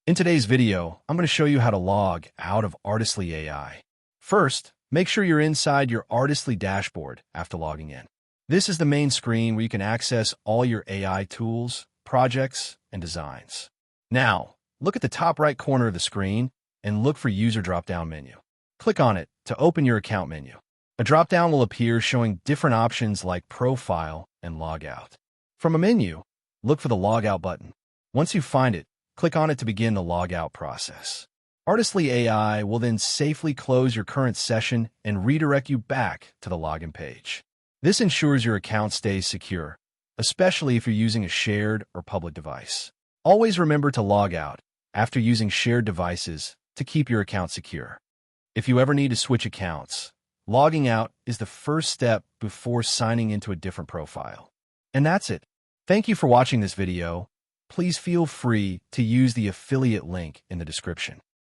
In today's video, I'm going to show you how to log out of Artistly AI. First, make sure you're inside your Artistly dashboard after logging in. This is the main screen where you can access all your AI tools, projects, and designs. Now, look at the top right corner of the screen and look for User drop-down menu. Click on it to open your account menu. A drop-down will appear showing different options like Profile and Logout. From a menu, look for the Logout button. Once you find it, click on it to begin the logout process. Artistly AI will then safely close your current session and redirect you back to the login page. This ensures your account stays secure, especially if you're using a shared or public device. Always remember to log out after using shared devices to keep your account secure. If you ever need to switch accounts, logging out is the first step before signing into a different profile. And that's it. Thank you for watching this video. Please feel free to use the affiliate link in the description.